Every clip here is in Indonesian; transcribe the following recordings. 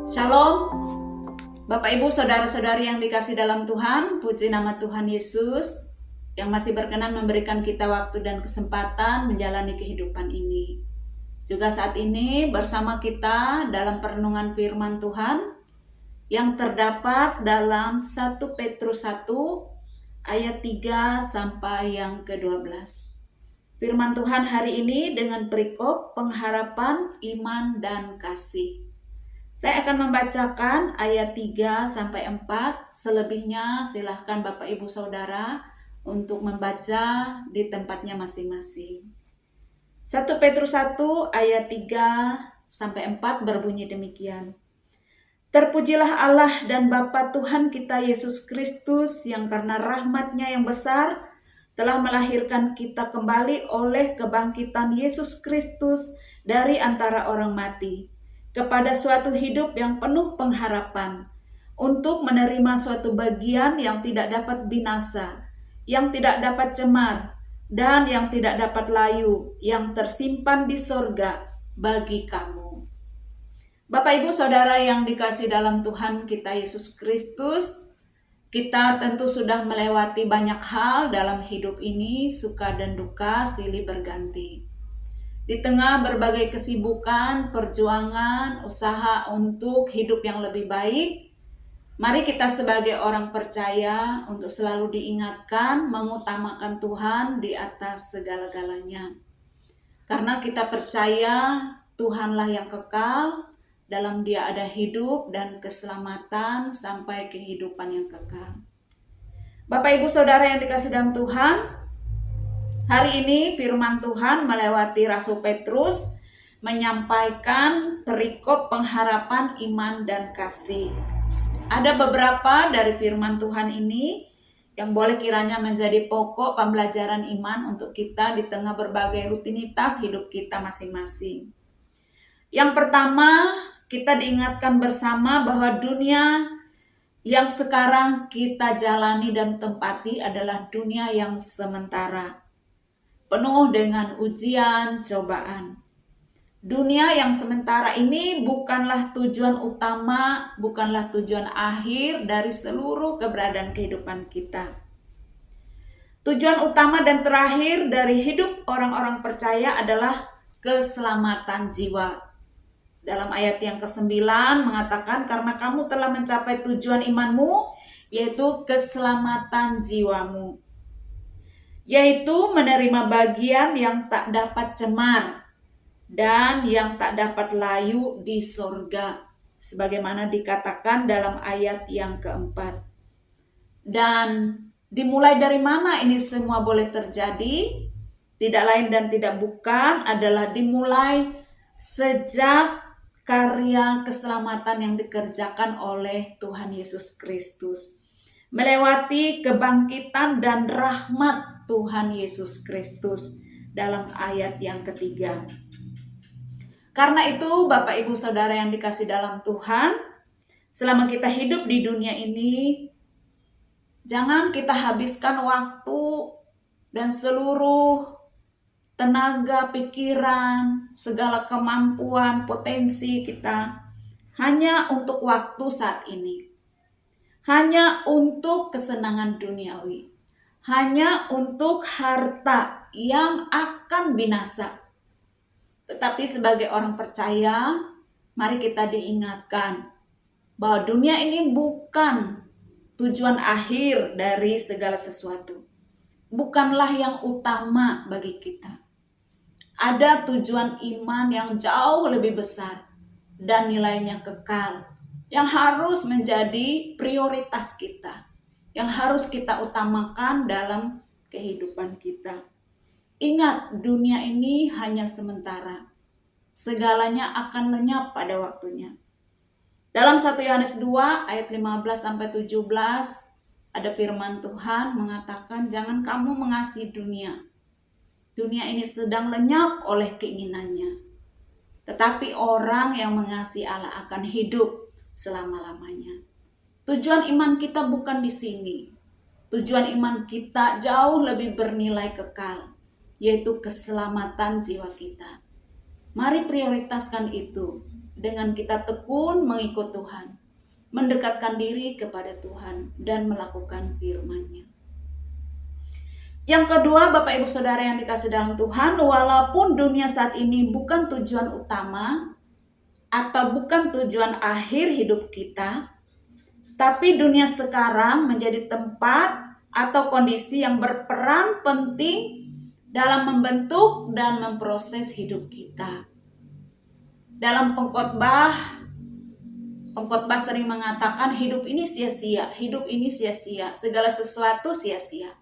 Shalom, Bapak Ibu Saudara-saudari yang dikasih dalam Tuhan, puji nama Tuhan Yesus yang masih berkenan memberikan kita waktu dan kesempatan menjalani kehidupan ini. Juga saat ini bersama kita dalam perenungan firman Tuhan yang terdapat dalam 1 Petrus 1 ayat 3 sampai yang ke-12. Firman Tuhan hari ini dengan perikop pengharapan, iman, dan kasih. Saya akan membacakan ayat 3 sampai 4, selebihnya silahkan Bapak Ibu Saudara untuk membaca di tempatnya masing-masing. 1 Petrus 1 ayat 3 sampai 4 berbunyi demikian. Terpujilah Allah dan Bapa Tuhan kita Yesus Kristus yang karena rahmat-Nya yang besar telah melahirkan kita kembali oleh kebangkitan Yesus Kristus dari antara orang mati kepada suatu hidup yang penuh pengharapan, untuk menerima suatu bagian yang tidak dapat binasa, yang tidak dapat cemar, dan yang tidak dapat layu, yang tersimpan di sorga bagi kamu. Bapak Ibu Saudara yang dikasih dalam Tuhan kita Yesus Kristus, kita tentu sudah melewati banyak hal dalam hidup ini, suka dan duka silih berganti. Di tengah berbagai kesibukan, perjuangan, usaha untuk hidup yang lebih baik, mari kita sebagai orang percaya untuk selalu diingatkan mengutamakan Tuhan di atas segala-galanya. Karena kita percaya Tuhanlah yang kekal, dalam Dia ada hidup dan keselamatan sampai kehidupan yang kekal. Bapak Ibu Saudara yang dikasih dalam Tuhan, hari ini firman Tuhan melewati Rasul Petrus menyampaikan perikop pengharapan, iman, dan kasih. Ada beberapa dari firman Tuhan ini yang boleh kiranya menjadi pokok pembelajaran iman untuk kita di tengah berbagai rutinitas hidup kita masing-masing. Yang pertama, kita diingatkan bersama bahwa dunia yang sekarang kita jalani dan tempati adalah dunia yang sementara, penuh dengan ujian, cobaan. Dunia yang sementara ini bukanlah tujuan utama, bukanlah tujuan akhir dari seluruh keberadaan kehidupan kita. Tujuan utama dan terakhir dari hidup orang-orang percaya adalah keselamatan jiwa. Dalam ayat yang ke-9 mengatakan, karena kamu telah mencapai tujuan imanmu, yaitu keselamatan jiwamu, yaitu menerima bagian yang tak dapat cemar dan yang tak dapat layu di sorga, sebagaimana dikatakan dalam ayat yang keempat. Dan dimulai dari mana ini semua boleh terjadi? Tidak lain dan tidak bukan adalah dimulai sejak karya keselamatan yang dikerjakan oleh Tuhan Yesus Kristus, melewati kebangkitan dan rahmat Tuhan Yesus Kristus dalam ayat yang ketiga. Karena itu Bapak Ibu Saudara yang dikasih dalam Tuhan, selama kita hidup di dunia ini, jangan kita habiskan waktu dan seluruh tenaga, pikiran, segala kemampuan, potensi kita hanya untuk waktu saat ini, hanya untuk kesenangan duniawi, hanya untuk harta yang akan binasa. Tetapi sebagai orang percaya, mari kita diingatkan bahwa dunia ini bukan tujuan akhir dari segala sesuatu. Bukanlah yang utama bagi kita. Ada tujuan iman yang jauh lebih besar dan nilainya kekal, yang harus menjadi prioritas kita, yang harus kita utamakan dalam kehidupan kita. Ingat, dunia ini hanya sementara. Segalanya akan lenyap pada waktunya. Dalam 1 Yohanes 2 ayat 15-17 ada firman Tuhan mengatakan, jangan kamu mengasihi dunia. Dunia ini sedang lenyap oleh keinginannya. Tetapi orang yang mengasihi Allah akan hidup selama-lamanya. Tujuan iman kita bukan di sini. Tujuan iman kita jauh lebih bernilai kekal, yaitu keselamatan jiwa kita. Mari prioritaskan itu dengan kita tekun mengikut Tuhan, mendekatkan diri kepada Tuhan dan melakukan firman-Nya. Yang kedua, Bapak Ibu Saudara yang dikasihi dalam Tuhan, walaupun dunia saat ini bukan tujuan utama atau bukan tujuan akhir hidup kita, tapi dunia sekarang menjadi tempat atau kondisi yang berperan penting dalam membentuk dan memproses hidup kita. Dalam pengkhotbah sering mengatakan hidup ini sia-sia, segala sesuatu sia-sia.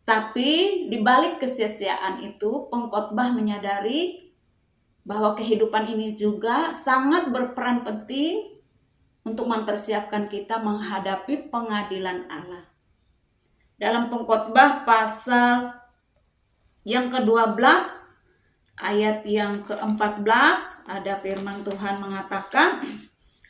Tapi di balik kesia-siaan itu, pengkhotbah menyadari bahwa kehidupan ini juga sangat berperan penting untuk mempersiapkan kita menghadapi pengadilan Allah. Dalam pengkhotbah pasal yang ke-12 ayat yang ke-14 ada firman Tuhan mengatakan,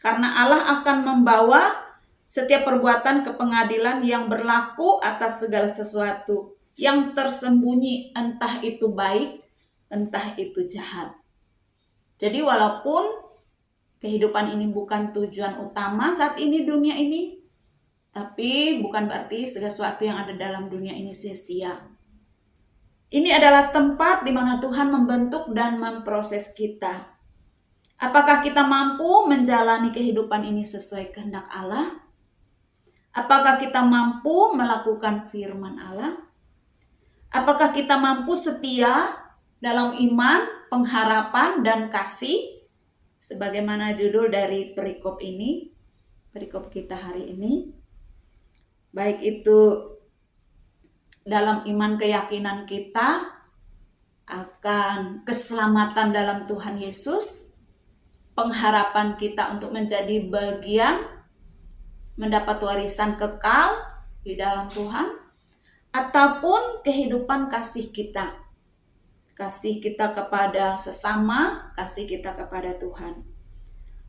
karena Allah akan membawa setiap perbuatan ke pengadilan yang berlaku atas segala sesuatu yang tersembunyi, entah itu baik, entah itu jahat. Jadi walaupun kehidupan ini bukan tujuan utama saat ini dunia ini, tapi bukan berarti segala sesuatu yang ada dalam dunia ini sia-sia. Ini adalah tempat di mana Tuhan membentuk dan memproses kita. Apakah kita mampu menjalani kehidupan ini sesuai kehendak Allah? Apakah kita mampu melakukan firman Allah? Apakah kita mampu setia dalam iman, pengharapan, dan kasih? Sebagaimana judul dari perikop kita hari ini. Baik itu dalam iman keyakinan kita akan keselamatan dalam Tuhan Yesus, pengharapan kita untuk menjadi bagian mendapat warisan kekal di dalam Tuhan, ataupun kehidupan kasih kita kepada sesama, kasih kita kepada Tuhan.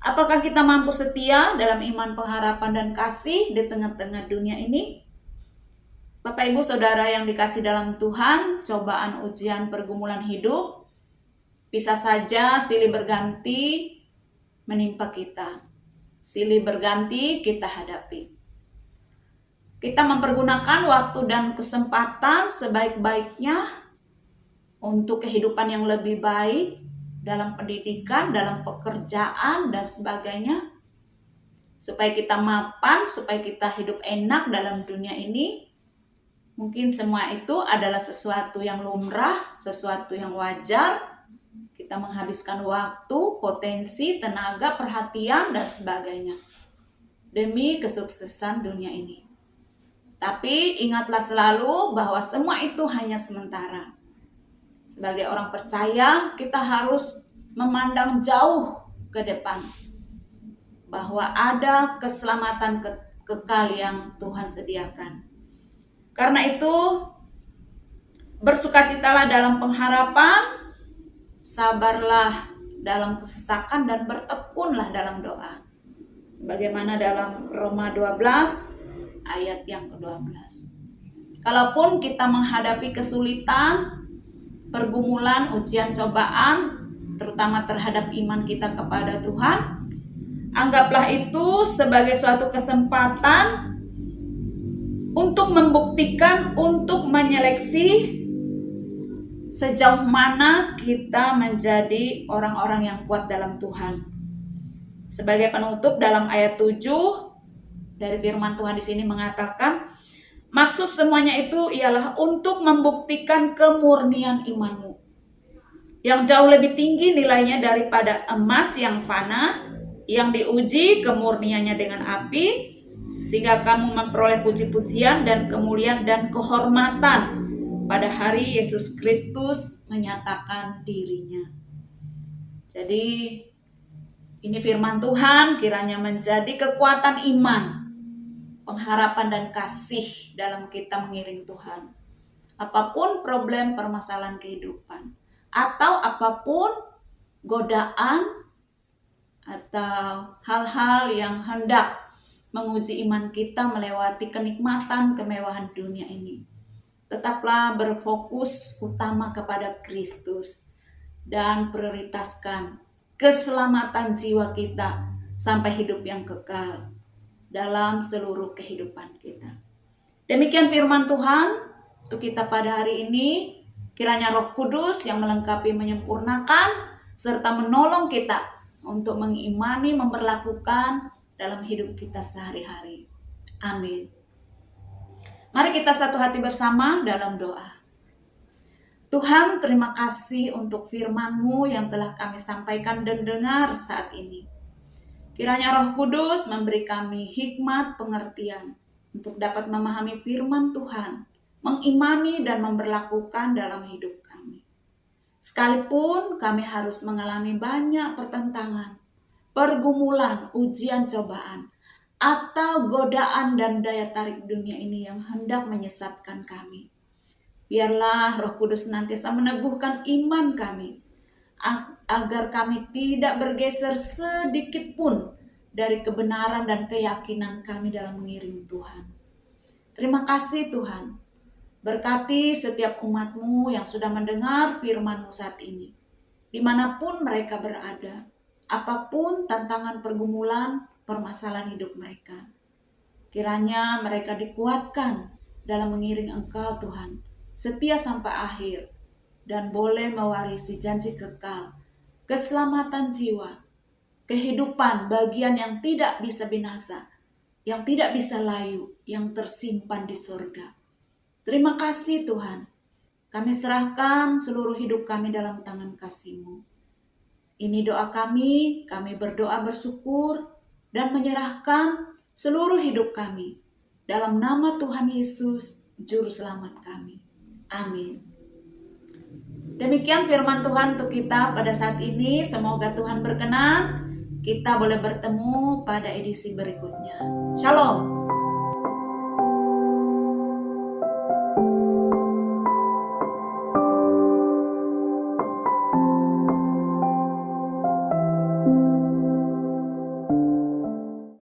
Apakah kita mampu setia dalam iman, pengharapan, dan kasih di tengah-tengah dunia ini? Bapak Ibu Saudara yang dikasihi dalam Tuhan, cobaan, ujian, pergumulan hidup bisa saja silih berganti menimpa kita. Silih berganti kita hadapi. Kita mempergunakan waktu dan kesempatan sebaik-baiknya untuk kehidupan yang lebih baik dalam pendidikan, dalam pekerjaan, dan sebagainya. Supaya kita mapan, supaya kita hidup enak dalam dunia ini. Mungkin semua itu adalah sesuatu yang lumrah, sesuatu yang wajar. Kita menghabiskan waktu, potensi, tenaga, perhatian, dan sebagainya demi kesuksesan dunia ini. Tapi ingatlah selalu bahwa semua itu hanya sementara. Sebagai orang percaya, kita harus memandang jauh ke depan, bahwa ada keselamatan kekal yang Tuhan sediakan. Karena itu, bersukacitalah dalam pengharapan, sabarlah dalam kesesakan, dan bertekunlah dalam doa. Sebagaimana dalam Roma 12 ayat yang ke-12. Kalaupun kita menghadapi kesulitan, pergumulan, ujian, cobaan, terutama terhadap iman kita kepada Tuhan, anggaplah itu sebagai suatu kesempatan untuk membuktikan, untuk menyeleksi sejauh mana kita menjadi orang-orang yang kuat dalam Tuhan. Sebagai penutup, dalam ayat 7 dari firman Tuhan di sini mengatakan, maksud semuanya itu ialah untuk membuktikan kemurnian imanmu, yang jauh lebih tinggi nilainya daripada emas yang fana, yang diuji kemurniannya dengan api, sehingga kamu memperoleh puji-pujian dan kemuliaan dan kehormatan pada hari Yesus Kristus menyatakan dirinya. Jadi ini firman Tuhan kiranya menjadi kekuatan iman, pengharapan, dan kasih dalam kita mengiring Tuhan. Apapun problem permasalahan kehidupan, atau apapun godaan atau hal-hal yang hendak menguji iman kita melewati kenikmatan kemewahan dunia ini, tetaplah berfokus utama kepada Kristus dan prioritaskan keselamatan jiwa kita sampai hidup yang kekal dalam seluruh kehidupan kita. Demikian firman Tuhan untuk kita pada hari ini. Kiranya Roh Kudus yang melengkapi, menyempurnakan, serta menolong kita untuk mengimani, memperlakukan dalam hidup kita sehari-hari. Amin. Mari kita satu hati bersama dalam doa. Tuhan, terima kasih untuk firman-Mu yang telah kami sampaikan dan dengar saat ini. Kiranya Roh Kudus memberi kami hikmat pengertian untuk dapat memahami firman Tuhan, mengimani dan memperlakukan dalam hidup kami. Sekalipun kami harus mengalami banyak pertentangan, pergumulan, ujian, cobaan, atau godaan dan daya tarik dunia ini yang hendak menyesatkan kami. Biarlah Roh Kudus senantiasa meneguhkan iman kami, agar kami tidak bergeser sedikit pun dari kebenaran dan keyakinan kami dalam mengiring Tuhan. Terima kasih Tuhan. Berkati setiap umat-Mu yang sudah mendengar firman-Mu saat ini. Dimanapun mereka berada, apapun tantangan, pergumulan, permasalahan hidup mereka. Kiranya mereka dikuatkan dalam mengiring Engkau Tuhan, setia sampai akhir, dan boleh mewarisi janji kekal, keselamatan jiwa, kehidupan bagian yang tidak bisa binasa, yang tidak bisa layu, yang tersimpan di surga. Terima kasih Tuhan, kami serahkan seluruh hidup kami dalam tangan kasih-Mu. Ini doa kami berdoa bersyukur dan menyerahkan seluruh hidup kami dalam nama Tuhan Yesus, Juru Selamat kami. Amin. Demikian firman Tuhan untuk kita pada saat ini. Semoga Tuhan berkenan kita boleh bertemu pada edisi berikutnya. Shalom.